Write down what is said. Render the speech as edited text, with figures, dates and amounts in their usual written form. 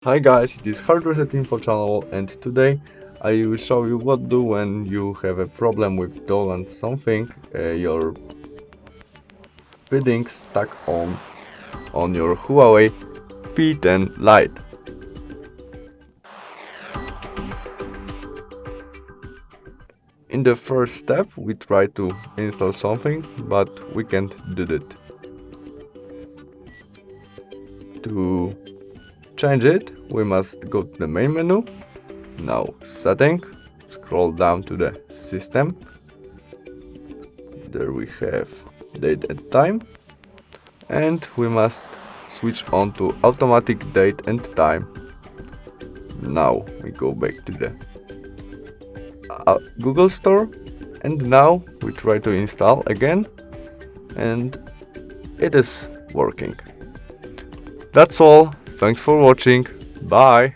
Hi guys, it is HardReset.Info channel, and today I will show you what do when you have a problem with doll and something your bidding stuck on your HUAWEI P10 Lite. In the first step we try to install something, but we can't do it. To change it, we must go to the main menu. Now setting, scroll down to the system. There we have date and time, and we must switch on to automatic date and time. Now we go back to the Google Store, and now we try to install again, and it is working. That's all. Thanks for watching. Bye.